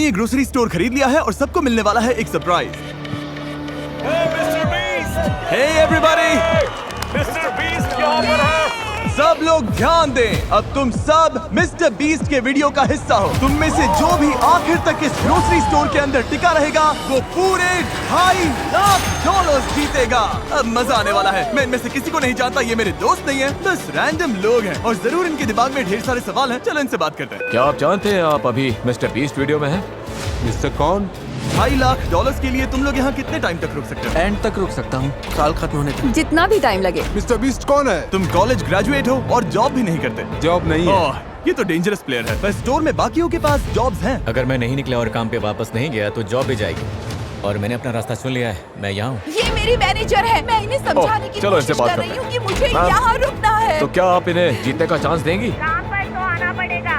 ये grocery store खरीद लिया है और सबको मिलने वाला है एक surprise. Hey everybody, Mister Beast यहाँ पर है। सब लोग ध्यान दें, अब तुम सब मिस्टर बीस्ट के वीडियो का हिस्सा हो। तुम में से जो भी आखिर तक इस ग्रोसरी स्टोर के अंदर टिका रहेगा वो पूरे $2.5 जीतेगा। अब मजा आने वाला है। मैं इनमें से किसी को नहीं जानता, ये मेरे दोस्त नहीं है, बस रैंडम लोग हैं और जरूर इनके दिमाग में ढेर सारे सवाल हैं। चलो इनसे बात करते हैं। क्या आप जानते हैं आप अभी मिस्टर बीस्ट वीडियो में हैं? मिस्टर कौन? $2.5 के लिए तुम लोग यहाँ कितने टाइम तक रुक सकते हो? एंड तक रुक सकता हूँ, साल खत्म होने तक। जितना भी टाइम लगे। मिस्टर बीस्ट कौन है? तुम कॉलेज ग्रेजुएट हो और जॉब भी नहीं करते। जॉब नहीं है। ओह, ये तो डेंजरस प्लेयर है। पर स्टोर में बाकियों के पास जॉब्स हैं। अगर मैं नहीं निकला और काम पे वापस नहीं गया तो जॉब भी जाएगी। और मैंने अपना रास्ता चुन लिया है, मैं यहाँ हूँ। ये मेरी मैनेजर है, मैं इन्हें समझाने की चलो इनसे कोशिश बात कर करते रही हूँ हैं। कि मुझे मैम, यहाँ रुकना है। तो क्या आप इन्हें जीतने का चांस देंगी?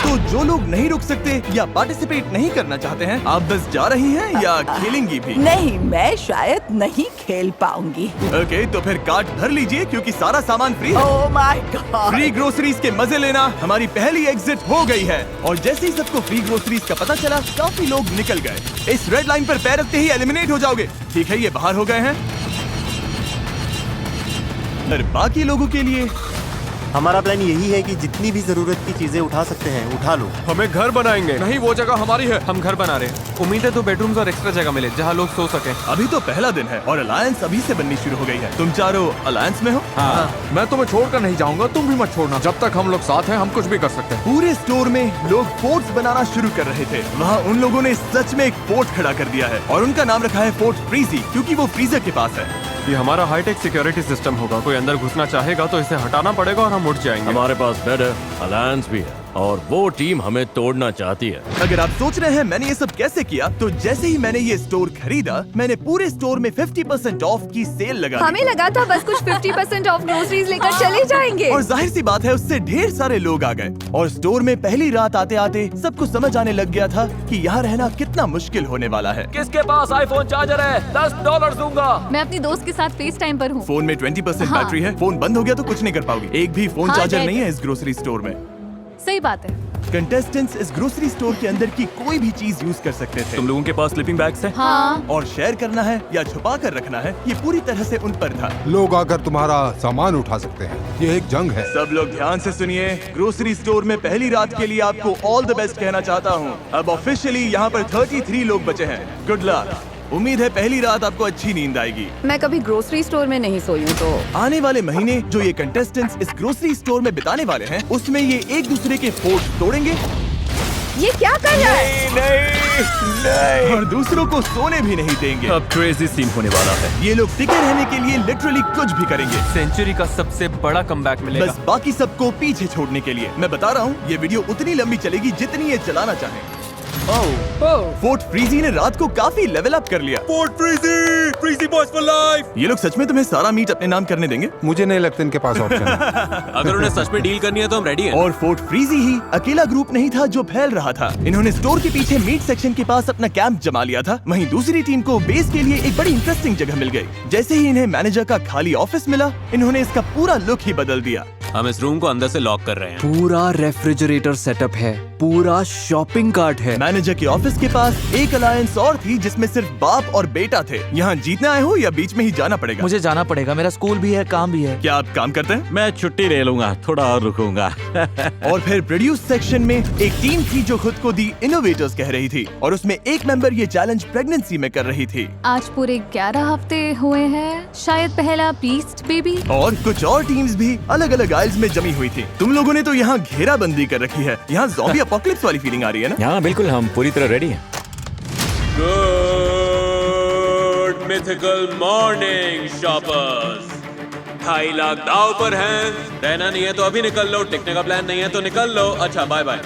तो जो लोग नहीं रुक सकते या पार्टिसिपेट नहीं करना चाहते हैं, आप बस जा रही हैं या खेलेंगी भी? नहीं, मैं शायद नहीं खेल पाऊंगी। ओके, तो फिर कार्ट भर लीजिए क्योंकि सारा सामान फ्री है। Oh my God. Free groceries के मजे लेना हमारी पहली एग्जिट हो गई है और जैसे ही सबको फ्री ग्रोसरीज का पता चला, काफी लोग निकल गए। इस रेड लाइन पर पैर रखते ही एलिमिनेट हो जाओगे। ठीक है, ये बाहर हो गए हैं। और बाकी लोगों के लिए हमारा प्लान यही है कि जितनी भी जरूरत की चीजें उठा सकते हैं उठा लो। हमें घर बनाएंगे। नहीं, वो जगह हमारी है, हम घर बना रहे हैं। उम्मीद है 2 बेडरूम्स और एक्स्ट्रा जगह मिले जहाँ लोग सो सके। अभी तो पहला दिन है और अलायंस अभी से बननी शुरू हो गई है। तुम चारों अलायंस में हो? हाँ। मैं तुम्हें छोड़कर नहीं जाऊंगा, तुम भी मत छोड़ना। जब तक हम लोग साथ हैं हम कुछ भी कर सकते हैं। पूरे स्टोर में लोग फोर्ट्स बनाना शुरू कर रहे थे। वहाँ उन लोगों ने सच में एक फोर्ट खड़ा कर दिया है और उनका नाम रखा है फोर्ट फ्रीजी, क्योंकि वो फ्रीजर के पास है। ये हमारा हाईटेक सिक्योरिटी सिस्टम होगा। कोई अंदर घुसना चाहेगा तो इसे हटाना पड़ेगा और हम उठ जाएंगे। हमारे पास बेड है, अलायंस भी है और वो टीम हमें तोड़ना चाहती है। अगर आप सोच रहे हैं मैंने ये सब कैसे किया, तो जैसे ही मैंने ये स्टोर खरीदा, मैंने पूरे स्टोर में 50% ऑफ की सेल लगा दी। हमें लगा था बस कुछ 50% ऑफ ग्रोसरीज लेकर चले जाएंगे। और जाहिर सी बात है उससे ढेर सारे लोग आ गए और स्टोर में पहली रात आते आते सबको समझ आने लग गया था कि यहाँ रहना कितना मुश्किल होने वाला है। किसके पास आईफोन चार्जर है? $10 दूंगा। मैं अपनी दोस्त के साथ फेस टाइम पर हूँ। फोन में 20% हाँ। बैटरी है। फोन बंद हो गया तो कुछ नहीं कर पाओगे। एक भी फोन हाँ, चार्जर डैड। नहीं है इस ग्रोसरी स्टोर में। सही बात है। कंटेस्टेंट्स इस ग्रोसरी स्टोर के अंदर की कोई भी चीज यूज कर सकते थे। तुम लोगों के पास स्लीपिंग बैग्स हैं? हाँ। और शेयर करना है या छुपा कर रखना है, ये पूरी तरह से उन पर था। लोग आकर तुम्हारा सामान उठा सकते हैं। ये एक जंग है। सब लोग ध्यान से सुनिए। ग्रोसरी स्टोर में पहली रात के लिए आपको ऑल द बेस्ट कहना चाहता हूँ। अब ऑफिशियली यहाँ पर 33 लोग बचे हैं। Good luck. उम्मीद है पहली रात आपको अच्छी नींद आएगी। मैं कभी ग्रोसरी स्टोर में नहीं सोई हूँ, तो आने वाले महीने जो ये कंटेस्टेंट्स इस ग्रोसरी स्टोर में बिताने वाले हैं, उसमें ये एक दूसरे के फोर्ट तोड़ेंगे ये क्या कर रहा है? नहीं। और दूसरों को सोने भी नहीं देंगे। अब क्रेजी सीन होने वाला है। ये लोग टिके रहने के लिए लिटरली कुछ भी करेंगे, सेंचुरी का सबसे बड़ा कमबैक मिलेगा। बस बाकी सबको पीछे छोड़ने के लिए। मैं बता रहा हूँ, ये वीडियो उतनी लंबी चलेगी जितनी ये चलाना चाहे। फोर्ट फ्रीजी ने रात को काफी लेवल अप कर लिया। Fort frizzy, frizzy boys for life. ये लोग सच में तुम्हें सारा मीट अपने नाम करने देंगे? मुझे नहीं लगता इनके पास ऑप्शन है। अगर उन्हें सच में डील करनी है तो हम रेडी हैं। और फोर्ट फ्रीजी ही अकेला ग्रुप नहीं था जो फैल रहा था। इन्होंने स्टोर के पीछे मीट सेक्शन के पास अपना कैंप जमा लिया था। वहीं दूसरी टीम को बेस के लिए एक बड़ी इंटरेस्टिंग जगह मिल गई। जैसे ही इन्हें मैनेजर का खाली ऑफिस मिला, इन्होंने इसका पूरा लुक ही बदल दिया। हम इस रूम को अंदर से लॉक कर रहे हैं। पूरा रेफ्रिजरेटर सेटअप है, पूरा शॉपिंग कार्ट है। मैनेजर के ऑफिस के पास एक अलायंस और थी जिसमें सिर्फ बाप और बेटा थे। यहाँ जीतने आए हो या बीच में ही जाना पड़ेगा? मुझे जाना पड़ेगा, मेरा स्कूल भी है, काम भी है। क्या आप काम करते हैं? मैं छुट्टी ले लूंगा, थोड़ा और रुकूंगा। और फिर प्रोड्यूस सेक्शन में एक टीम थी जो खुद को दी इनोवेटर्स कह रही थी और उसमें एक मेंबर ये चैलेंज प्रेगनेंसी में कर रही थी। आज पूरे 11 हफ्ते हुए हैं, शायद पहला बीस्ट बेबी। और कुछ और टीम्स भी अलग अलग आइल्स में जमी हुई थी। तुम लोगों ने तो यहाँ घेराबंदी कर रखी है। यहाँ ज़ॉम्बी अपोकलिप्स वाली फीलिंग आ रही है ना? हाँ बिल्कुल, हम पूरी तरह रेडी हैं। Good mythical morning shoppers. 2.5 lakh दाव पर हैं। रहना नहीं है तो अभी निकल लो, टिकने का प्लान नहीं है तो निकल लो। अच्छा बाय बाय।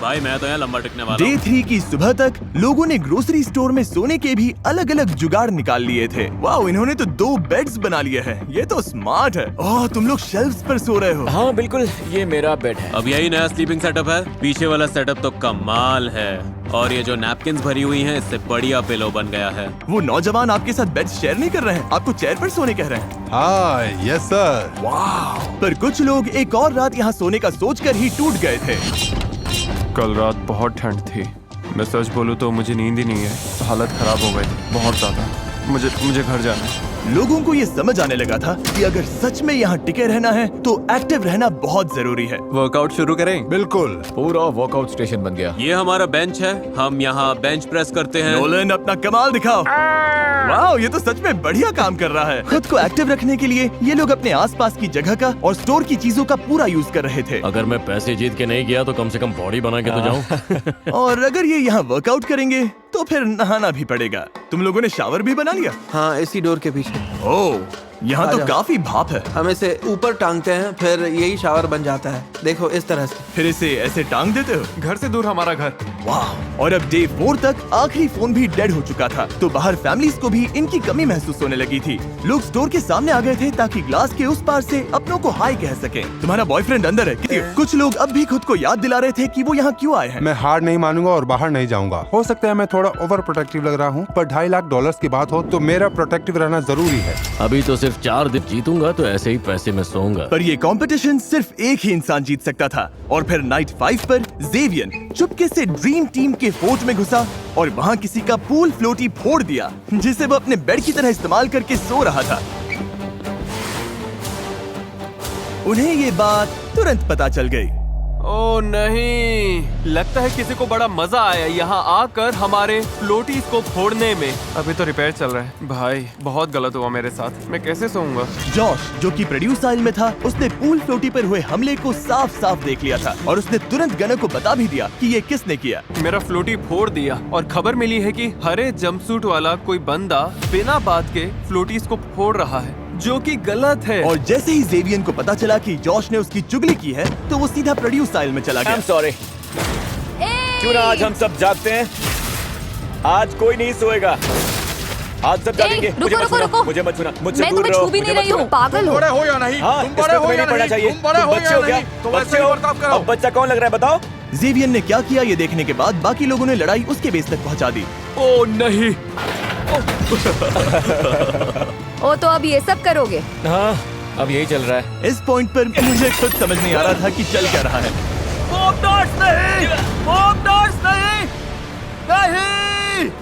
भाई मैं तो यहाँ लंबा टिकने वाला डे हूँ। 3 की सुबह तक लोगों ने ग्रोसरी स्टोर में सोने के भी अलग अलग जुगाड़ निकाल लिए थे। वाओ, इन्होंने तो 2 बेड्स बना लिए हैं। ये तो स्मार्ट है। ओह, तुम लोग शेल्फ्स पर सो रहे हो। हाँ बिल्कुल, ये मेरा बेड है। अब यही नया स्लीपिंग सेटअप है। पीछे वाला सेटअप तो कमाल है और ये जो नैपकिन्स भरी हुई हैं, इससे बढ़िया पिलो बन गया है। वो नौजवान आपके साथ बेड शेयर नहीं कर रहे हैं, आपको चेयर पर सोने कह रहे हैं। हाँ, यस सर। पर कुछ लोग एक और रात यहाँ सोने का सोचकर ही टूट गए थे। कल रात बहुत ठंड थी। मैं सच बोलूँ तो मुझे नींद ही नहीं है, हालत खराब हो गई बहुत ज्यादा। मुझे घर जाना है। लोगों को ये समझ आने लगा था कि अगर सच में यहाँ टिके रहना है तो एक्टिव रहना बहुत जरूरी है। वर्कआउट शुरू करें? बिल्कुल। पूरा वर्कआउट स्टेशन बन गया। ये हमारा बेंच है, हम यहाँ बेंच प्रेस करते हैं। नोलन अपना कमाल दिखाओ। वाह, ये तो सच में बढ़िया काम कर रहा है। खुद को एक्टिव रखने के लिए ये लोग अपने आसपास की जगह का और स्टोर की चीजों का पूरा यूज कर रहे थे। अगर मैं पैसे जीत के नहीं गया तो कम से कम बॉडी बना के तो जाऊं। और अगर ये यहाँ वर्कआउट करेंगे तो फिर नहाना भी पड़ेगा। तुम लोगों ने शावर भी बना लिया? हाँ, इसी डोर के पीछे। ओह, यहाँ तो आजा। काफी भाप है। हम इसे ऊपर टांगते हैं, फिर यही शावर बन जाता है। देखो इस तरह से। फिर इसे ऐसे टांग देते हो? घर से दूर हमारा घर। वाह। और अब डे 4 तक आखिरी फोन भी डेड हो चुका था, तो बाहर फैमिलीज को भी इनकी कमी महसूस होने लगी थी। लोग स्टोर के सामने आ गए थे ताकि ग्लास के उस पार से अपनों को हाय कह सकें। तुम्हारा बॉयफ्रेंड अंदर है। कुछ लोग अब भी खुद को याद दिला रहे थे कि वो यहाँ क्यों आए हैं। मैं हार नहीं मानूंगा और बाहर नहीं जाऊंगा। हो सकता है मैं थोड़ा ओवर प्रोटेक्टिव लग रहा हूँ, पर $2.5 लाख की बात हो तो मेरा प्रोटेक्टिव रहना जरूरी है। अभी तो सिर्फ 4 दिन जीतूंगा तो ऐसे ही पैसे में सोऊंगा। पर ये कंपटीशन सिर्फ एक ही इंसान जीत सकता था। और फिर नाइट 5 पर जेवियन चुपके से ड्रीम टीम के फोर्ट में घुसा और वहाँ किसी का पूल फ्लोटी फोड़ दिया, जिसे वो अपने बेड की तरह इस्तेमाल करके सो रहा था। उन्हें ये बात तुरंत पता चल गई। ओ नहीं, लगता है किसी को बड़ा मजा आया यहाँ आकर हमारे फ्लोटीज को फोड़ने में। अभी तो रिपेयर चल रहा है। भाई बहुत गलत हुआ मेरे साथ, मैं कैसे सोऊंगा? जॉश, जो कि प्रोड्यूस आइल में था, उसने पूल फ्लोटी पर हुए हमले को साफ साफ देख लिया था और उसने तुरंत गनर को बता भी दिया कि ये किसने किया। मेरा फ्लोटी फोड़ दिया और खबर मिली है कि हरे जंपसूट वाला कोई बंदा बिना बात के फ्लोटीज को फोड़ रहा है, जो कि गलत है। और जैसे ही जेवियन को पता चला कि जॉश ने उसकी चुगली की है, तो वो सीधा प्रोड्यूस आइल में चला गया। I'm sorry। क्यों ना आज हम सब जागते हैं? आज कोई नहीं सोएगा। आज सब जागेंगे। मुझे मत छूना, मुझे मत छूना, मुझसे मैं दूर तुम्हें रहो। छू भी मुझे नहीं मत रही हूँ, छूना। पागल हो। बड़े हो या नहीं? हाँ, तुम इसमें बड़े हो तुम्हें या नहीं पढ़ना नहीं? चाहिए। तुम बड़े हो बच्चे या हो क्या? नहीं? तुम बच्चे ऐसे हो? बर्ताव करो। अब बच्चा कौन लग रहा है बताओ? जेवियन ने क्या किया ये देखने के बाद बाकी लोगों ने लड़ाई उसके बेस तक पहुंचा दी। ओ नहीं। ओ, तो अब ये सब करोगे? हाँ, अब यही चल रहा है। इस पॉइंट पर मुझे खुद समझ नहीं आ रहा था कि चल क्या रहा है।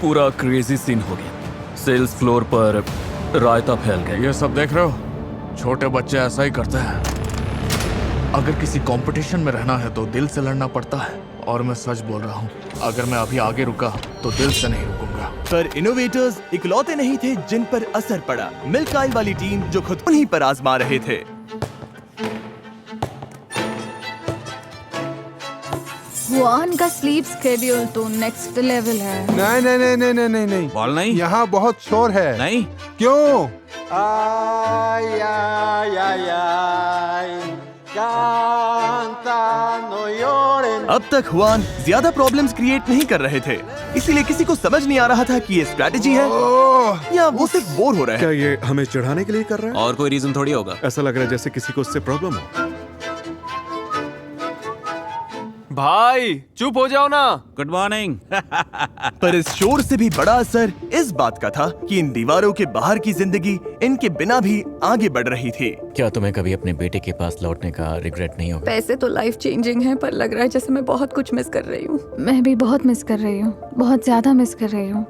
पूरा क्रेजी सीन हो गया। सेल्स फ्लोर पर रायता फैल गया। ये सब देख रहे हो? छोटे बच्चे ऐसा ही करते हैं। अगर किसी कंपटीशन में रहना है तो दिल से लड़ना पड़ता है, और मैं सच बोल रहा हूँ, अगर मैं अभी आगे रुका तो दिल से नहीं रुकूंगा। पर इनोवेटर्स इकलौते नहीं थे जिन पर असर पड़ा। मिल्क आइल वाली टीम जो खुद उन्हीं पर आजमा रहे थे। जुआन का स्लीप स्केड्यूल तो नेक्स्ट लेवल है। नहीं नहीं नहीं नहीं नहीं नहीं नहीं। बॉल नहीं? यहाँ बहुत शोर है। नहीं? क्यों? अब तक हुआन ज्यादा प्रॉब्लम्स क्रिएट नहीं कर रहे थे, इसीलिए किसी को समझ नहीं आ रहा था कि ये स्ट्रेटेजी है या वो सिर्फ बोर हो रहे हैं। क्या ये हमें चढ़ाने के लिए कर रहा है? और कोई रीजन थोड़ी होगा। ऐसा लग रहा है जैसे किसी को उससे प्रॉब्लम हो। भाई चुप हो जाओ ना। Good morning. पर इस शोर से भी बड़ा असर इस बात का था कि इन दीवारों के बाहर की जिंदगी इनके बिना भी आगे बढ़ रही थी। क्या तुम्हें कभी अपने बेटे के पास लौटने का रिग्रेट नहीं होगा? पैसे तो लाइफ चेंजिंग है, पर लग रहा है जैसे मैं बहुत कुछ मिस कर रही हूँ। मैं भी बहुत मिस कर रही हूँ, बहुत ज्यादा मिस कर रही हूँ।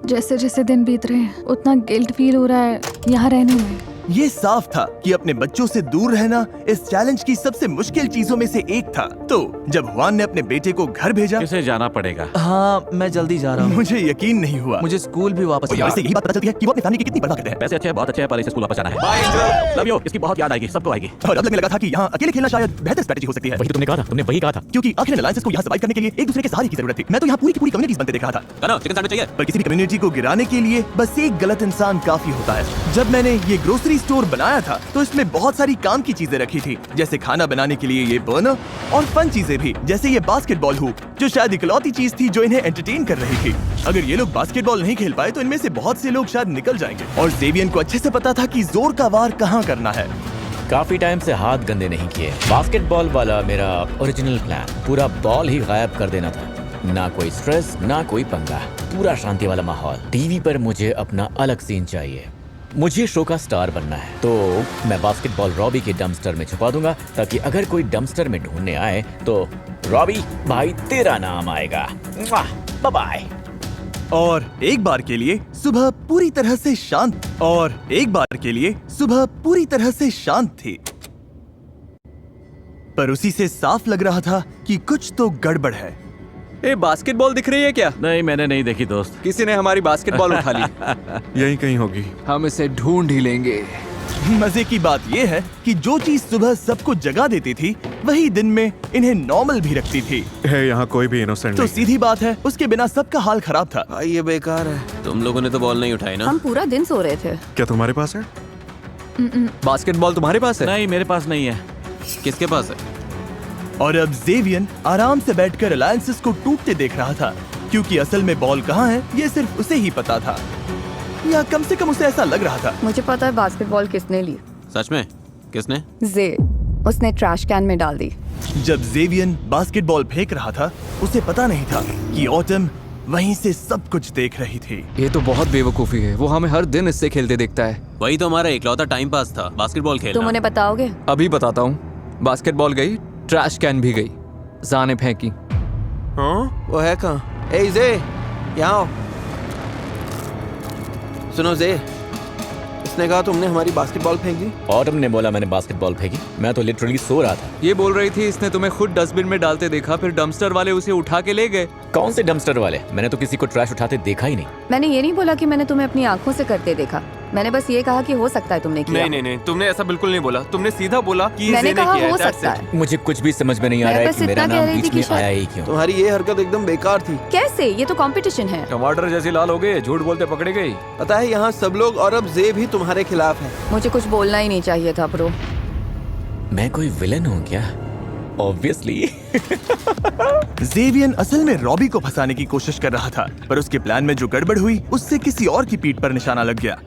जैसे जैसे दिन बीत रहे हैं उतना गिल्ट फील हो रहा है यहाँ रहने में। ये साफ था कि अपने बच्चों से दूर रहना इस चैलेंज की सबसे मुश्किल चीजों में से एक था। तो जब हुआन ने अपने बेटे को घर भेजा, किसे जाना पड़ेगा? हाँ, मैं जल्दी जा रहा हूँ। मुझे यकीन नहीं हुआ। मुझे स्कूल भी वापस और इससे यही बात पता चलती है कि वो अपनी फैमिली की कितनी परवाह करते हैं। पैसे अच्छे हैं, बहुत अच्छे हैं, पर इसे स्कूल वापस जाना है। Bye love you. इसकी बहुत याद आएगी, सबको आएगी। और अब लगने लगा था कि यहाँ अकेले खेलना शायद बेहतर स्ट्रेटेजी हो सकती है। वही तो तुमने कहा था, तुमने वही कहा था। क्योंकि आखिर अलायंसेस को यहाँ सर्वाइव करने के लिए एक दूसरे के सहारे की जरूरत थी। मैं तो यहाँ पूरी की पूरी कम्युनिटीज बनते देख रहा था। करो, चिकन सैंडविच चाहिए? पर किसी भी कम्युनिटी को गिराने के लिए बस एक गलत इंसान काफी होता है। जब मैंने ये ग्रोसरी स्टोर बनाया था तो इसमें बहुत सारी काम की चीजें रखी थी, जैसे खाना बनाने के लिए ये बर्नर और फन चीजें भी, जैसे ये बास्केटबॉल हुप, जो शायद इकलौती चीज थी जो इन्हें एंटरटेन कर रही थी। अगर ये लोग बास्केटबॉल नहीं खेल पाए तो इनमें से बहुत से लोग शायद निकल जाएंगे। और जेवियन को अच्छे से पता था कि जोर का वार कहाँ करना है। काफी टाइम से हाथ गंदे नहीं किए। बास्केटबॉल वाला मेरा ओरिजिनल प्लान, पूरा बॉल ही गायब कर देना था। ना कोई स्ट्रेस, ना कोई पंगा, पूरा शांति वाला माहौल। टीवी पर मुझे अपना अलग सीन चाहिए। मुझे शो का स्टार बनना है, तो मैं बास्केटबॉल रॉबी के डंपस्टर में छुपा दूंगा, ताकि अगर कोई डंपस्टर में ढूंढने आए तो रॉबी भाई तेरा नाम आएगा। Bye bye. और एक बार के लिए सुबह पूरी तरह से शांत थी, पर उसी से साफ लग रहा था कि कुछ तो गड़बड़ है। ए, बास्केटबॉल दिख रही है क्या? नहीं, मैंने नहीं देखी दोस्त। किसी ने हमारी बास्केटबॉल उठा ली। यहीं कहीं होगी। हम इसे ढूंढ ही लेंगे। मजे की बात यह है कि जो चीज सुबह सबको जगा देती थी, वही दिन में इन्हें नॉर्मल भी रखती थी। है यहाँ कोई भी इनोसेंट तो नहीं। सीधी बात है, उसके बिना सबका हाल खराब था। भाई ये बेकार है। तुम लोगों ने तो बॉल नहीं उठाई ना? हम पूरा दिन सो रहे थे। क्या तुम्हारे पास है? बास्केटबॉल तुम्हारे पास है? नहीं, मेरे पास नहीं है। किसके पास है? और अब जेवियन आराम से बैठकर अलायंसेस को टूटते देख रहा था, क्योंकि असल में बॉल कहाँ है ये सिर्फ उसे ही पता था, या कम से कम उसे ऐसा लग रहा था। मुझे पता है बास्केटबॉल किसने ली। सच में? किसने? जे, उसने ट्रैश कैन में डाल दी। जब जेवियन बास्केटबॉल फेंक रहा था, उसे पता नहीं था कि ऑटम वहीं से सब कुछ देख रही थी। ये तो बहुत बेवकूफी है। वो हमें हर दिन इससे खेलते देखता है। वही तो हमारा इकलौता टाइम पास था, बास्केटबॉल खेलना। तुम उन्हें बताओगे? अभी बताता हूँ। बास्केटबॉल गई, ट्रैश कैन भी गई, जा ने फेंकी। हाँ वो है कहाँ? ए जे, यहाँ आओ। सुनो जे, इसने कहा तुमने हमारी बास्केटबॉल फेंक दी। ऑटम ने बोला मैंने बास्केटबॉल फेंकी। मैं तो लिटरली सो रहा था। ये बोल रही थी इसने तुम्हें खुद डस्टबिन में डालते देखा, फिर डंपस्टर वाले उसे उठा के ले गए। कौन से डंपस्टर वाले? मैंने तो किसी को ट्रैश उठाते देखा ही नहीं। मैंने ये नहीं बोला कि मैंने तुम्हें अपनी आंखों से करते देखा। मैंने बस ये कहा कि हो सकता है तुमने किया। नहीं, तुमने ऐसा बिल्कुल नहीं बोला। तुमने सीधा बोला कि मैंने जे ने कहा किया हो है, that's सकता it। है। मुझे कुछ भी समझ में नहीं आ मैं रहा है बस कि मेरा इतना कह नाम रही थी बीच कि में शायद- आया ही क्यों। तुम्हारी ये हरकत एकदम बेकार थी। कैसे? ये तो कंपटीशन है। टमाटर जैसी लाल हो गए, झूठ बोलते पकड़े गई। पता है यहाँ सब लोग और अब जे भी तुम्हारे खिलाफ है। मुझे कुछ बोलना ही नहीं चाहिए था प्रो। मैं कोई विलन हूँ क्या? ऑब्वियसली। जेवियन असल में रॉबी को फंसाने की कोशिश कर रहा था, पर उसके प्लान में जो गड़बड़ हुई उससे किसी और की पीठ पर निशाना लग गया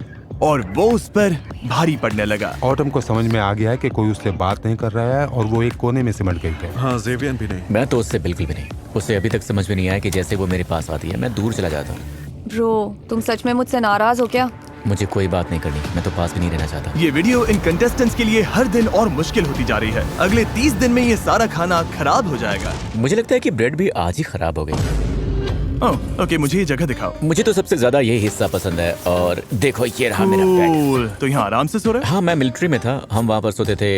और वो उस पर भारी पड़ने लगा। ऑटम को समझ में आ गया है कि कोई उससे बात नहीं कर रहा है और वो एक कोने में सिमट गई है। हाँ, जेवियन भी नहीं। मैं तो उससे बिल्कुल भी नहीं। उसे अभी तक समझ में नहीं आया कि जैसे वो मेरे पास आती है मैं दूर चला जाता हूँ। ब्रो, तुम सच में मुझसे नाराज हो क्या? मुझे कोई बात नहीं करनी, मैं तो पास भी नहीं रहना चाहता। ये वीडियो इन कंटेस्टेंट्स के लिए हर दिन और मुश्किल होती जा रही है। अगले 30 दिन में ये सारा खाना खराब हो जाएगा। मुझे लगता है कि ब्रेड भी आज ही खराब हो गई। ओह, ओके, मुझे ये जगह दिखाओ। मुझे तो सबसे ज्यादा ये हिस्सा पसंद है। और देखो ये रहा मेरा बेड। Cool. तो यहाँ आराम से सो रहे? हाँ, मैं मिलिट्री में था। हम वहाँ पर सोते थे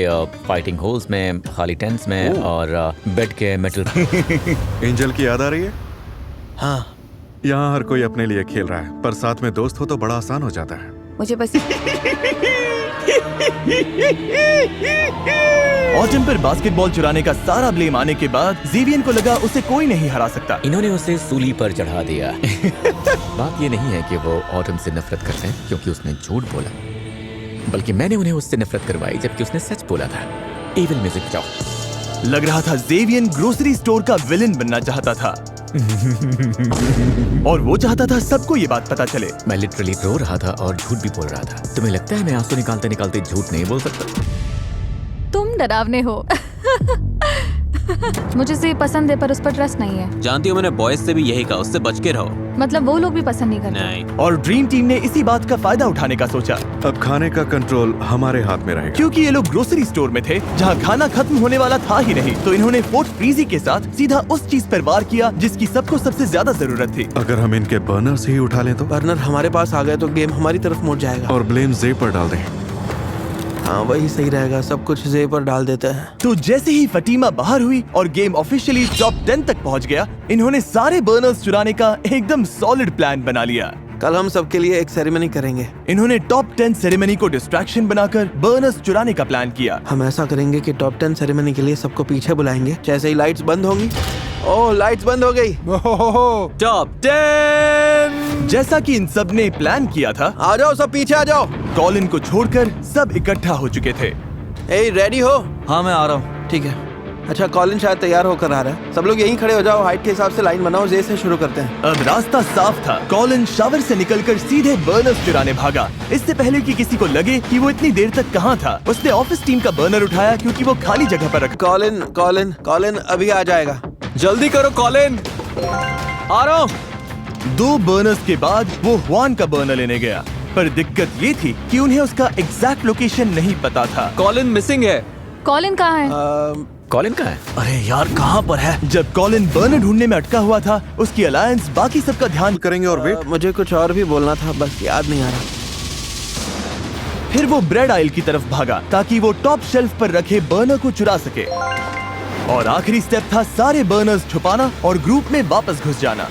फाइटिंग होल्स में, खाली टेंट्स में और बेड के मेटल। एंजल की याद आ रही है? हाँ, यहाँ हर कोई अपने लिए खेल रहा है, पर साथ में दोस्त हो तो बड़ा आसान हो जाता है। मुझे बस ऑटम पर बास्केटबॉल चुराने का सारा ब्लेम आने के बाद जेवियन को लगा उसे कोई नहीं हरा सकता। इन्होंने उसे सूली पर चढ़ा दिया। बात ये नहीं है कि वो ऑटम से नफरत करते हैं क्योंकि उसने झूठ बोला, बल्कि मैंने उन्हें उससे नफरत करवाई जबकि उसने सच बोला था। इविल म्यूजिक बजाओ। लग रहा था जेवियन ग्रोसरी स्टोर का विलेन बनना चाहता था और वो चाहता था सबको ये बात पता चले। मैं लिटरली रो रहा था और झूठ भी बोल रहा था। तुम्हें लगता है मैं आंसू निकालते निकालते झूठ नहीं बोल सकता? तुम डरावने हो। मुझे से पसंद है पर उस पर ट्रस्ट नहीं है। जानती हो मैंने बॉयज से भी यही कहा, उससे बच के रहो। मतलब वो लोग भी पसंद नहीं करते। नहीं। और ड्रीम टीम ने इसी बात का फायदा उठाने का सोचा, अब खाने का कंट्रोल हमारे हाथ में रहेगा। क्योंकि ये लोग ग्रोसरी स्टोर में थे जहाँ खाना खत्म होने वाला था ही नहीं। तो इन्होंने फोर्ट फ्रीजी के साथ सीधा उस चीज पर वार किया जिसकी सबको सबसे ज्यादा जरूरत थी। अगर हम इनके बर्नर से ही उठा लें तो? बर्नर हमारे पास आ गए तो गेम हमारी तरफ मुड़ जाएगा। और ब्लेम जे पर डाल दें। हाँ वही सही रहेगा, सब कुछ जे पर डाल देते हैं। तो जैसे ही फटीमा बाहर हुई और गेम ऑफिशियली टॉप 10 तक पहुंच गया, इन्होंने सारे बर्नर्स चुराने का एकदम सॉलिड प्लान बना लिया। कल हम सबके लिए एक सेरेमनी करेंगे। इन्होंने टॉप 10 सेरेमनी को डिस्ट्रैक्शन बनाकर बर्नर्स चुराने का प्लान किया। हम ऐसा करेंगे कि टॉप 10 सेरेमनी के लिए सबको पीछे बुलाएंगे। जैसे ही लाइट्स बंद होंगी, ओह लाइट्स बंद हो गई। टॉप 10 जैसा कि इन सब ने प्लान किया था। आ जाओ सब पीछे आ जाओ। कॉलिन को छोड़कर सब इकट्ठा हो चुके थे। ए रेडी हो? हाँ मैं आ रहा हूँ। ठीक है। अच्छा कॉलिन शायद तैयार होकर आ रहा है। सब लोग यहीं खड़े हो जाओ, हाइट के हिसाब से लाइन बनाओ। जे से शुरू करते हैं। अब रास्ता साफ था। कॉलिन शावर से निकलकर सीधे बर्नर्स चुराने भागा। इससे पहले कि किसी को लगे कि वो इतनी देर तक कहाँ था, उसने ऑफिस टीम का बर्नर उठाया क्योंकि वो खाली जगह पर रखा। कॉलिन कॉलिन कॉलिन अभी आ जाएगा। जल्दी करो कॉलिन, आ रहा हूँ। 2 बर्नर्स के बाद वो हुआन का बर्नर लेने गया। पर दिक्कत ये थी कि उन्हें उसका एग्जैक्ट लोकेशन नहीं पता था। कॉलिन मिसिंग है। कॉलिन कहाँ है? कॉलिन कहाँ है? अरे यार कहाँ पर है? जब कॉलिन बर्नर ढूंढने में अटका हुआ था, उसकी अलायंस बाकी सबका ध्यान करेंगे और वेट। मुझे कुछ और भी बोलना था, बस याद नहीं आ रहा। फिर वो ब्रेड आइल की तरफ भागा ताकि वो टॉप शेल्फ पर रखे बर्नर को चुरा सके। और आखिरी स्टेप था सारे बर्नर्स छुपाना और ग्रुप में वापस घुस जाना।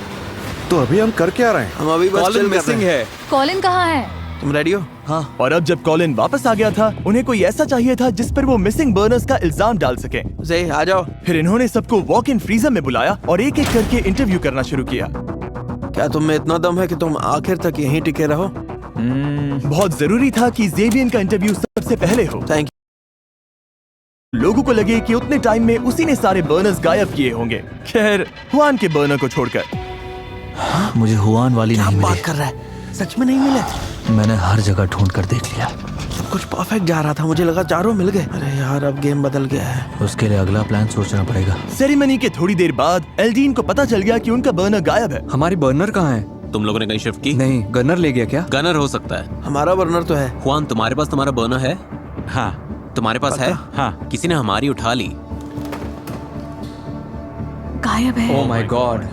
तो अभी हम कर क्या रहे हैं? हम अभी बस कॉलिन chill कर मिसिंग रहे हैं। है। कॉलिन कहाँ है? तुम रेडी हो? हाँ। और अब जब कॉलिन वापस आ गया था, उन्हें कोई ऐसा चाहिए था जिस पर वो मिसिंग बर्नर्स का इल्जाम डाल सके। जे आ जाओ। फिर इन्होंने सबको वॉक इन फ्रीजर में बुलाया और एक एक करके इंटरव्यू करना शुरू किया। क्या तुम में इतना दम है कि तुम आखिर तक यहीं टिके रहो? बहुत जरूरी था कि जेवियन का इंटरव्यू सबसे पहले हो। थैंक लोगों को लगे कि उतने टाइम में उसी ने सारे बर्नर्स गायब किए होंगे, खैर हुआन के बर्नर को छोड़कर। मुझे हुआन वाली नहीं यू। बात मिली। कर रहा है? सच में नहीं मिले? मैंने हर जगह ढूंढ कर देख लिया। सब कुछ परफेक्ट जा रहा था, मुझे लगा चारों मिल गए। अरे यार, अब गेम बदल गया है। उसके लिए अगला प्लान सोचना पड़ेगा। सेरेमनी के थोड़ी देर बाद एल्डीन को पता चल गया कि उनका बर्नर गायब है। हमारी बर्नर कहाँ है? तुम लोगों ने कहीं शिफ्ट की? नहीं, गनर ले गया क्या? गनर हो सकता है। हमारा बर्नर तो है। हुआन, तुम्हारे पास तुम्हारा बर्नर है? हाँ। तुम्हारे पास है? हाँ। किसी ने हमारी उठा ली। गायब है। Oh my God.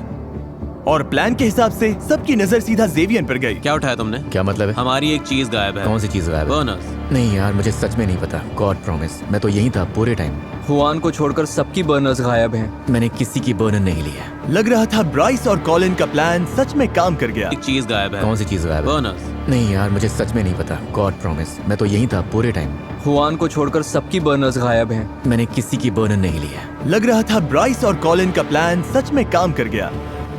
और प्लान के हिसाब से सबकी नजर सीधा जेवियन पर गई। क्या उठाया तुमने? क्या मतलब है? हमारी एक चीज गायब है। कौन सी चीज गायब है? बर्नर्स। नहीं यार, मुझे सच में नहीं पता। गॉड प्रॉमिस, मैं तो यहीं था पूरे टाइम। हुआन को छोड़कर सबकी बर्नर्स गायब हैं। मैंने किसी की बर्नर नहीं लिया। लग रहा था ब्राइस और कॉलिन का प्लान सच में काम कर गया। एक चीज गायब है। कौन सी चीज गायब है? बर्नर्स। नहीं यार, मुझे सच में नहीं पता। गॉड प्रॉमिस, मैं तो यहीं था पूरे टाइम। हुआन को छोड़कर सबकी बर्नर्स गायब हैं। मैंने किसी की बर्नर नहीं लिया। लग रहा था ब्राइस और कॉलिन का प्लान सच में काम कर गया,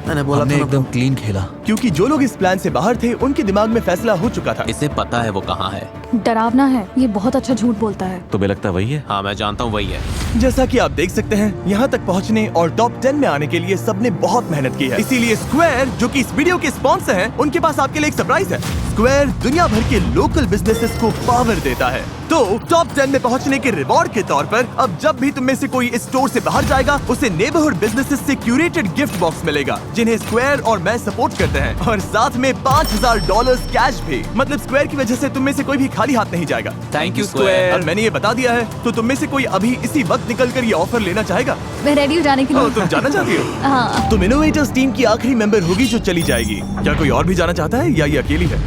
मैंने बोला हमने था एकदम क्लीन खेला। क्योंकि जो लोग इस प्लान से बाहर थे उनके दिमाग में फैसला हो चुका था। इसे पता है वो कहाँ है। डरावना है, ये बहुत अच्छा झूठ बोलता है। तुम्हें लगता वही है? हाँ, मैं जानता हूँ वही है। जैसा कि आप देख सकते हैं, यहाँ तक पहुँचने और टॉप 10 में आने के लिए सबने बहुत मेहनत की है। इसीलिए स्क्वायर, जो कि इस वीडियो के स्पॉन्सर हैं, उनके पास आपके लिए एक सरप्राइज है। स्क्वायर दुनिया भर के लोकल बिजनेसेस को पावर देता है। तो टॉप 10 में पहुँचने के रिवॉर्ड के तौर पर अब जब भी तुम में से कोई इस स्टोर से बाहर जाएगा, उसे नेबरहुड बिजनेसेस से क्यूरेटेड गिफ्ट बॉक्स मिलेगा, जिन्हें स्क्वायर और मैं सपोर्ट करते हैं, और साथ में $5000 कैश भी। मतलब स्क्वायर की वजह से तुम में से कोई भी खाली हाथ नहीं जाएगा। थैंक यू अब स्क्वायर। मैंने ये बता दिया है, तो तुम में से कोई अभी इसी वक्त निकल कर ये ऑफर लेना चाहेगा? मैं रेडी हो जाने के लिए। तुम जाना चाहती हो? हाँ। तुम इनोवेटर्स टीम की आखिरी मेंबर होगी जो चली जाएगी। क्या कोई और भी जाना चाहता है या ये अकेली है?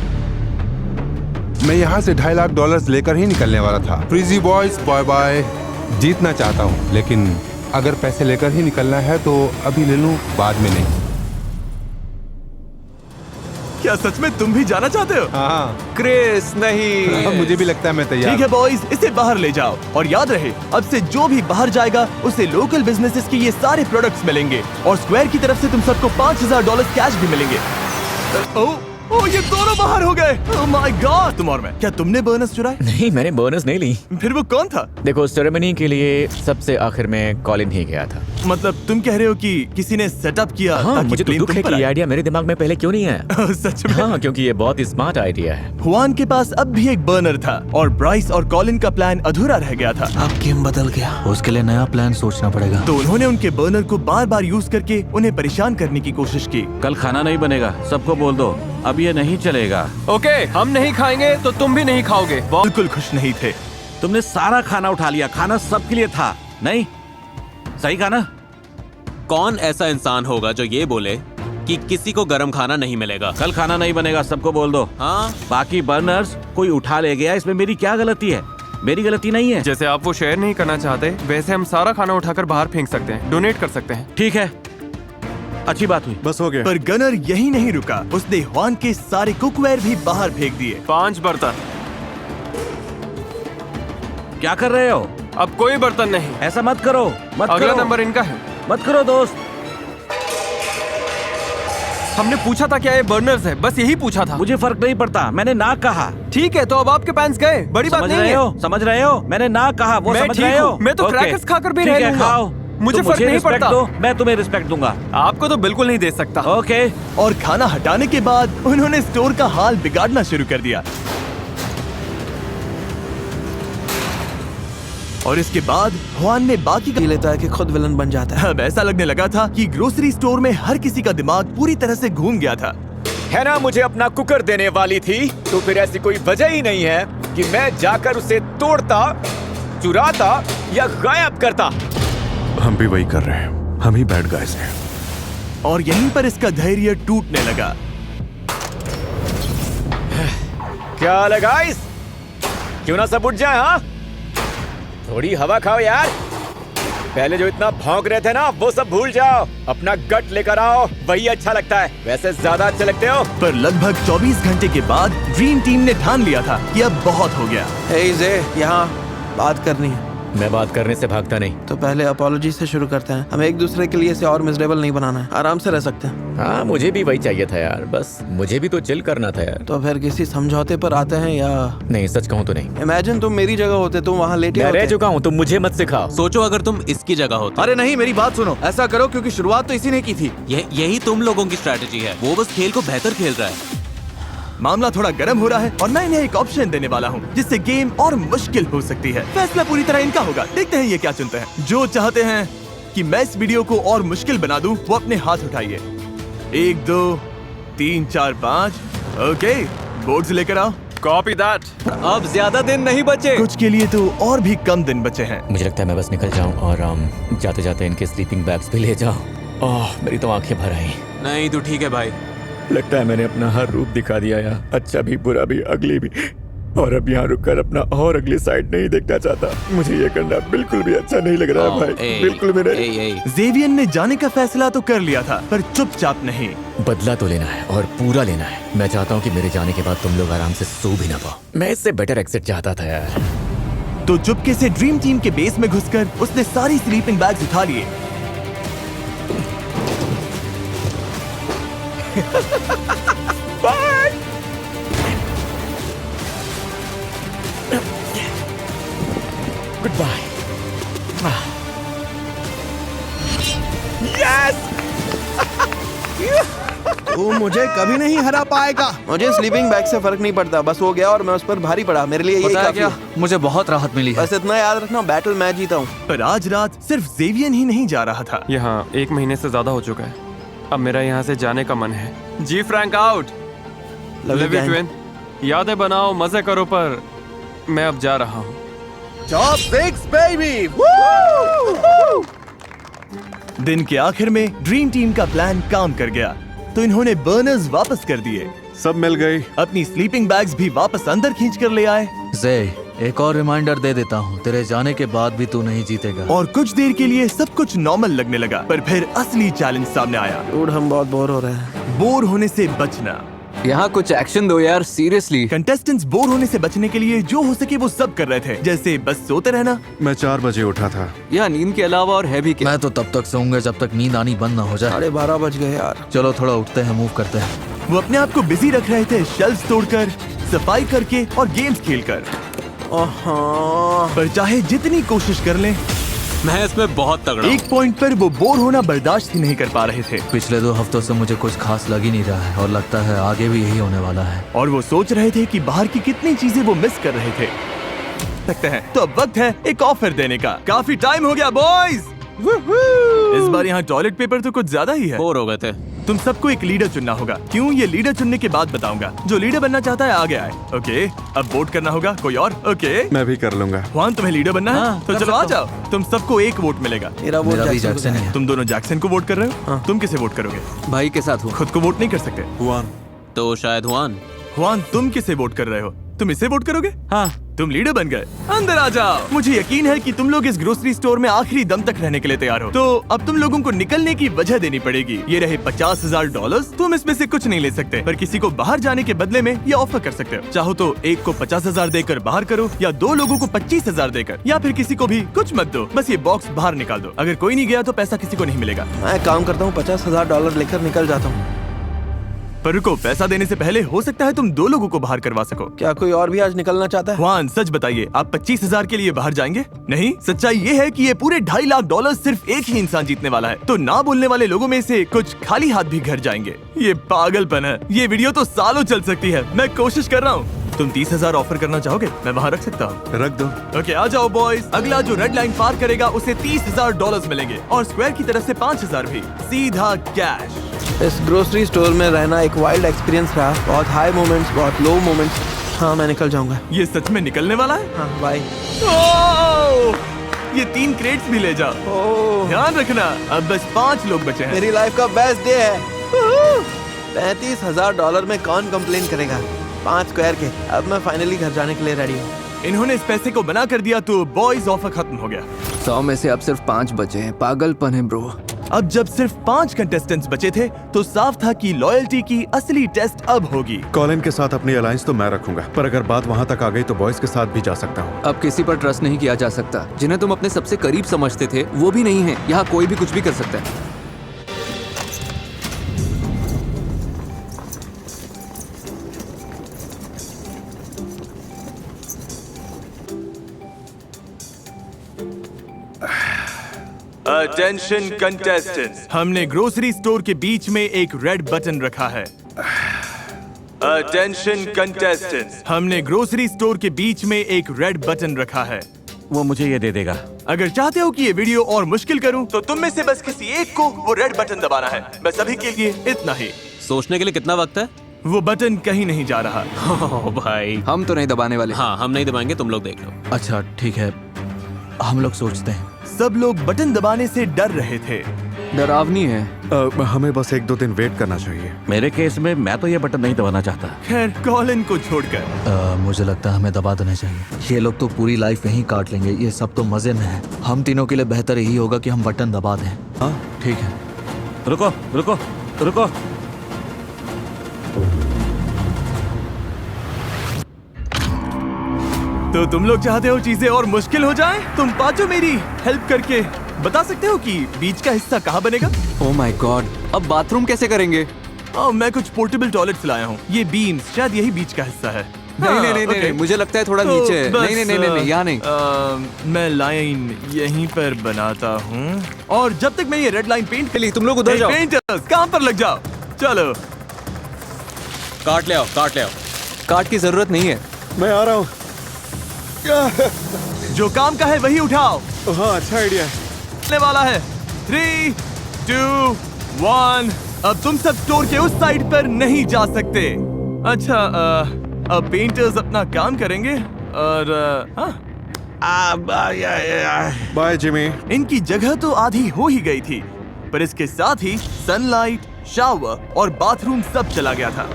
मैं यहाँ से $2.5 लाख लेकर ही निकलने वाला था। फ्रीजी बॉयज, बाय बाय। जीतना चाहता हूँ, लेकिन अगर पैसे लेकर ही निकलना है तो अभी ले लूँ, बाद में नहीं। क्या सच में तुम भी जाना चाहते हो? हाँ, क्रिस नहीं। मुझे भी लगता है मैं तैयार। ठीक है बॉयज, इसे बाहर ले जाओ और याद रहे, अब से जो भी बाहर जाएगा उसे लोकल बिजनेसेस के ये सारे प्रोडक्ट्स मिलेंगे और स्क्वायर की तरफ से तुम सबको $5000 कैश भी मिलेंगे। ओह, ये दोनों बाहर हो गए। Oh my God. तुम और मैं, क्या तुमने बोनस चुराए? नहीं, मैंने बोनस नहीं ली। फिर वो कौन था? देखो, सेरेमनी के लिए सबसे आखिर में कॉलिन ही गया था। मतलब तुम कह रहे हो कि किसी ने सेटअप किया हाँ, ताकि मुझे तो प्लेन दुख तुम है पर कि ये आए? आइडिया मेरे दिमाग में पहले क्यों नहीं आया। सच में? हाँ, क्योंकि ये बहुत ही स्मार्ट आइडिया है। हुआन के पास अब भी एक बर्नर था और ब्राइस और कॉलिन का प्लान अधूरा रह गया था। अब गेम बदल गया। उसके लिए नया प्लान सोचना पड़ेगा। तो उन्होंने उनके बर्नर को बार बार यूज करके उन्हें परेशान करने की कोशिश की। कल खाना नहीं बनेगा, सबको बोल दो, अब ये नहीं चलेगा। ओके, हम नहीं खाएंगे तो तुम भी नहीं खाओगे। बिल्कुल खुश नहीं थे। तुमने सारा खाना उठा लिया, खाना सबके लिए था, नहीं? सही कहा ना? कौन ऐसा इंसान होगा जो ये बोले कि किसी को गर्म खाना नहीं मिलेगा? कल खाना नहीं बनेगा, सबको बोल दो। हाँ, बाकी बर्नर्स कोई उठा ले गया, इसमें मेरी क्या गलती है? मेरी गलती नहीं है। जैसे आप वो शेयर नहीं करना चाहते, वैसे हम सारा खाना उठाकर बाहर फेंक सकते हैं, डोनेट कर सकते हैं। ठीक है, अच्छी बात हुई। बस हो गया। पर गनर यही नहीं रुका, उसने हुआन के सारे कुकवेयर भी बाहर फेंक दिए। 5 बर्तन। क्या कर रहे हो? अब कोई बर्तन नहीं। ऐसा मत करो, मत अगला करो। नंबर इनका है। मत करो दोस्त। हमने पूछा था क्या ये बर्नर्स है, बस यही पूछा था। मुझे फर्क नहीं पड़ता, मैंने ना कहा। ठीक है, तो अब आपके पैंस गए, बड़ी बात समझ नहीं रहे है। हो? समझ रहे हो? मैंने ना कहा, वो मैं समझ ठीक रहे हो? हूँ, मैं तो ओके। क्रैकर्स खाकर भी ठीक रह है, लूंगा। खाओ। मुझे तुम फर्क नहीं रिस्पेक्ट पड़ता। दो, मैं तुम्हें रिस्पेक्ट दूंगा। आपको तो बिल्कुल नहीं दे सकता। ओके। और खाना हटाने के बाद उन्होंने स्टोर का हाल बिगाड़ना शुरू कर दिया। और इसके बाद हुआन ने बाकी का लेता है कि खुद विलन बन जाता है। अब ऐसा लगने लगा था कि ग्रोसरी स्टोर में हर किसी का दिमाग पूरी तरह से घूम गया था। है ना मुझे अपना कुकर देने वाली थी, तो फिर ऐसी कोई वजह ही नहीं है कि मैं जाकर उसे तोड़ता, चुराता या गायब करता। हम भी वही कर रहे हैं, हम ही बैड गाइस हैं। और यहीं पर इसका धैर्य टूटने लगा। क्या हाल है गाइस? क्यों ना सब उठ जाए? हाँ, थोड़ी हवा खाओ यार। पहले जो इतना भौंक रहे थे ना, वो सब भूल जाओ। अपना गट लेकर आओ, वही अच्छा लगता है। वैसे ज्यादा अच्छे लगते हो। पर लगभग 24 घंटे के बाद ड्रीम टीम ने ठान लिया था कि अब बहुत हो गया। हे जे, यहाँ बात करनी है। मैं बात करने से भागता नहीं। तो पहले अपॉलॉजी से शुरू करते हैं। हमें एक दूसरे के लिए इसे और मिजरेबल नहीं बनाना है, आराम से रह सकते हैं। हाँ, मुझे भी वही चाहिए था यार, बस मुझे भी तो चिल करना था यार। तो फिर किसी समझौते पर आते हैं या नहीं? सच कहूँ तो नहीं। इमेजिन तुम मेरी जगह होते, तुम वहाँ लेटे मैं रह होते। चुका हूँ, तुम मुझे मत सिखाओ। सोचो अगर तुम इसकी जगह होते। अरे नहीं, मेरी बात सुनो। ऐसा करो क्योंकि शुरुआत तो इसी ने की थी। यही तुम लोगों की स्ट्रैटेजी है। वो बस खेल को बेहतर खेल रहा है। मामला थोड़ा गर्म हो रहा है और मैं इन्हें एक ऑप्शन देने वाला हूँ जिससे गेम और मुश्किल हो सकती है। फैसला पूरी तरह इनका होगा। देखते हैं ये क्या चुनते हैं। जो चाहते हैं कि मैं इस वीडियो को और मुश्किल बना दूं, वो अपने हाथ उठाइए। 1 2 3 4 5। ओके, बोर्ड्स लेकर आओ। Copy that. अब ज्यादा दिन नहीं बचे। कुछ के लिए तो और भी कम दिन बचे हैं। मुझे लगता है मैं बस निकल जाऊँ और जाते जाते इनके स्लीपिंग बैग्स भी ले जाऊँ। ओह, मेरी तो आंखें भर आई। नहीं तू ठीक है भाई। लगता है मैंने अपना हर रूप दिखा दिया यार, अच्छा भी, बुरा भी, अगली भी। और अब यहाँ रुककर अपना और अगली साइड नहीं देखना चाहता। मुझे ये करना बिल्कुल भी अच्छा नहीं लग रहा है भाई, बिल्कुल भी नहीं। जेवियन ने जाने का फैसला तो कर लिया था, पर चुपचाप नहीं। बदला तो लेना है और पूरा लेना है। मैं चाहता हूँ कि मेरे जाने के बाद तुम लोग आराम से सो भी ना पाओ। मैं इससे बेटर एग्जिट चाहता था यार। तो चुपके से ड्रीम टीम के बेस में घुसकर उसने सारी स्लीपिंग बैग्स उठा लिए। Bye. Goodbye. Yes! तू मुझे कभी नहीं हरा पाएगा। मुझे स्लीपिंग बैग से फर्क नहीं पड़ता, बस वो गया और मैं उस पर भारी पड़ा। मेरे लिए यही काफी है। मुझे बहुत राहत मिली है। बस इतना याद रखना, बैटल मैं जीता हूँ। पर आज रात सिर्फ जेवियन ही नहीं जा रहा था। यहाँ 1 महीने से ज्यादा हो चुका है। अब मेरा यहाँ से जाने का मन है। जी frank out. Love you, love you gang. Twin. यादें बनाओ, मजे करो, पर मैं अब जा रहा हूँ। दिन के आखिर में ड्रीम टीम का प्लान काम कर गया, तो इन्होंने बर्नर्स वापस कर दिए। सब मिल गई। अपनी स्लीपिंग बैग्स भी वापस अंदर खींच कर ले आए। जे, एक और रिमाइंडर दे देता हूँ, तेरे जाने के बाद भी तू नहीं जीतेगा। और कुछ देर के लिए सब कुछ नॉर्मल लगने लगा, पर फिर असली चैलेंज सामने आया। डूड, हम बहुत बोर हो रहे हैं। बोर होने से बचना। यहाँ कुछ एक्शन दो यार, सीरियसली। कंटेस्टेंट्स बोर होने से बचने के लिए जो हो सके वो सब कर रहे थे, जैसे बस सोते रहना। मैं 4 बजे उठा था। यहाँ नींद के अलावा और है भी क्या? मैं तो तब तक सोऊंगा जब तक नींद आनी बंद ना हो जाए। 12:30 बज गए यार। चलो थोड़ा उठते हैं, मूव करते हैं। वो अपने आप को बिजी रख रहे थे, शेल्फ्स तोड़कर, सफाई करके और गेम्स खेलकर। पर चाहे जितनी कोशिश कर लें, मैं इसमें बहुत तगड़ा हूं। एक पॉइंट पर वो बोर होना बर्दाश्त ही नहीं कर पा रहे थे। पिछले 2 हफ्तों से मुझे कुछ खास लग ही नहीं रहा है और लगता है आगे भी यही होने वाला है। और वो सोच रहे थे कि बाहर की कितनी चीजें वो मिस कर रहे थे। सकते हैं तो अब वक्त है एक ऑफर देने का। काफी टाइम हो गया बॉयज। इस बार यहाँ टॉयलेट पेपर तो कुछ ज्यादा ही है। बोर हो गए थे। तुम सबको एक लीडर चुनना होगा। क्यों? ये लीडर चुनने के बाद बताऊंगा। जो लीडर बनना चाहता है आगे आए। ओके, अब वोट करना होगा। कोई और? ओके, मैं भी कर लूंगा। जुआन, तुम्हें लीडर बनना है? हाँ, तो कर चलो आ सकता जाओ। तुम सबको एक वोट मिलेगा। मेरा वोट मेरा भी जैक्सन जैक्सन ही है। तुम दोनों जैक्सन को वोट कर रहे हो। तुम किसे वोट करोगे? भाई के साथ हूँ। खुद को वोट नहीं कर सकते। हुआन। तो शायद हुआन। जुआन, तुम किसे वोट कर रहे हो? तुम इसे वोट करोगे? हाँ। तुम लीडर बन गए। अंदर आ जाओ। मुझे यकीन है कि तुम लोग इस ग्रोसरी स्टोर में आखिरी दम तक रहने के लिए तैयार हो। तो अब तुम लोगों को निकलने की वजह देनी पड़ेगी। ये रहे $50,000। तुम इसमें से कुछ नहीं ले सकते, पर किसी को बाहर जाने के बदले में ये ऑफर कर सकते हो। चाहो तो एक को 50,000 देकर बाहर करो, या 2 लोगों को 25,000 देकर, या फिर किसी को भी कुछ मत दो, बस ये बॉक्स बाहर निकाल दो। अगर कोई नहीं गया तो पैसा किसी को नहीं मिलेगा। मैं काम करता हूँ, $50,000 लेकर निकल जाता हूँ। पर रुको, पैसा देने से पहले हो सकता है तुम 2 लोगों को बाहर करवा सको। क्या कोई और भी आज निकलना चाहता है? जुआन, सच बताइए, आप 25,000 के लिए बाहर जाएंगे? नहीं, सच्चाई ये है कि ये पूरे $2.5 लाख सिर्फ एक ही इंसान जीतने वाला है। तो ना बोलने वाले लोगों में से कुछ खाली हाथ भी घर जाएंगे। ये पागलपन है। ये वीडियो तो सालों चल सकती है। मैं कोशिश कर रहा हूँ। तुम 30,000 ऑफर करना चाहोगे? मैं वहाँ रख सकता हूँ। रख दो। ओके, आ जाओ बॉयज। अगला जो रेड लाइन पार करेगा उसे $30,000 मिलेंगे और स्क्वायर की तरफ से 5,000 भी। सीधा कैश। इस ग्रोसरी स्टोर में रहना एक वाइल्ड एक्सपीरियंस रहा। बहुत हाई मोमेंट्स, बहुत लो मोमेंट्स। हाँ, मैं निकल जाऊंगा। ये सच में निकलने वाला है? हाँ, बाय। ये 3 क्रेट्स भी ले जाओ। ध्यान रखना, अब बस 5 लोग बचे हैं। मेरी लाइफ का बेस्ट डे है। $35,000 में कौन कंप्लेन करेगा? 5 स्क्वायर के। अब मैं फाइनली घर जाने के लिए रेडी हूँ। इन्होंने इस पैसे को बना कर दिया तो बॉयज ऑफर खत्म हो गया। 100 में से अब सिर्फ 5 बचे हैं। पागलपन है ब्रो। अब जब सिर्फ 5 कंटेस्टेंट्स बचे थे तो साफ था कि लॉयल्टी की असली टेस्ट अब होगी। कॉलिन के साथ अपनी अलायंस तो मैं रखूंगा, पर अगर बात वहाँ तक आ गई तो बॉयज के साथ भी जा सकता हूँ। अब किसी पर ट्रस्ट नहीं किया जा सकता। जिन्हें तुम अपने सबसे करीब समझते थे वो भी नहीं है। यहाँ कोई भी कुछ भी कर सकता है। अटेंशन कंटेस्टेंट्स, हमने ग्रोसरी स्टोर के बीच में एक रेड बटन रखा है। अटेंशन कंटेस्टेंट्स, हमने ग्रोसरी स्टोर के बीच में एक रेड बटन रखा है। वो मुझे ये दे देगा। अगर चाहते हो कि ये वीडियो और मुश्किल करूं तो तुम में से बस किसी एक को वो रेड बटन दबाना है। बस अभी के लिए इतना ही। सोचने के लिए कितना वक्त है? वो बटन कहीं नहीं जा रहा। ओ भाई, हम तो नहीं दबाने वाले। हाँ, हम नहीं दबाएंगे, तुम लोग देख लो। अच्छा ठीक है, हम लोग सोचते हैं। सब लोग बटन दबाने से डर रहे थे। डरावनी है। हमें बस 1-2 दिन वेट करना चाहिए। मेरे केस में मैं तो ये बटन नहीं दबाना चाहता। खैर, कॉलिन को छोड़कर मुझे लगता है हमें दबा देना चाहिए। ये लोग तो पूरी लाइफ यहीं काट लेंगे। ये सब तो मजे में है। हम तीनों के लिए बेहतर यही होगा कि हम बटन दबा दें। हाँ ठीक है। रुको रुको रुको। तो तुम लोग चाहते हो चीजें और मुश्किल हो जाएं? तुम पांचों मेरी हेल्प करके बता सकते हो कि बीच का हिस्सा कहाँ बनेगा? ओह माय गॉड, अब बाथरूम कैसे करेंगे? मैं कुछ पोर्टेबल टॉयलेट्स लाया हूँ। ये बीम्स शायद यही बीच का हिस्सा है। नहीं, मुझे लगता है थोड़ा तो नीचे है। बस, नहीं, यहाँ नहीं। मैं लाइन यहीं पर बनाता हूँ और जब तक मैं ये रेड लाइन पेंट के लिए तुम लोग उधर जाओ। पेंटर्स काम पर लग जाओ। चलो, काट ले आओ, काट ले आओ। काट की जरूरत नहीं है। मैं आ रहा हूँ। जो काम का है वही उठाओ। हाँ, अच्छा आइडिया है। चलने वाला है। 3, 2, 1। अब तुम सब स्टोर के उस साइड पर नहीं जा सकते। अच्छा, अब पेंटर्स अपना काम करेंगे और बाय जिमी। इनकी जगह तो आधी हो ही गई थी, पर इसके साथ ही सनलाइट, शावर और बाथरूम सब चला गया था।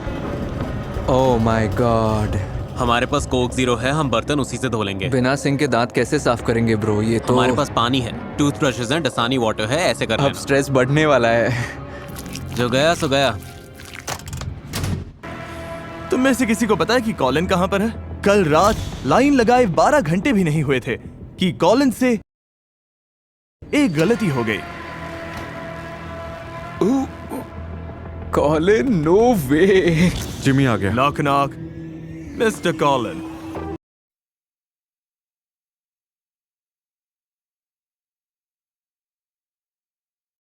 Oh my God. हमारे पास कोक ज़ीरो है, हम बर्तन उसी से धो लेंगे। बिना सिंक के दांत कैसे साफ करेंगे ब्रो? ये तो हमारे पास पानी है, टूथब्रशेस हैं, डसानी वाटर है, ऐसे करना। अब स्ट्रेस बढ़ने वाला है। जो गया सो गया। तुम में से किसी को पता है कि कॉलिन कहां पर है? कल रात लाइन लगाए 12 घंटे भी नहीं हुए थे कि कॉलिन से एक गलती हो गई। कॉलिन, नो वे। जिमी आ गया। Knock knock. Mister Colin,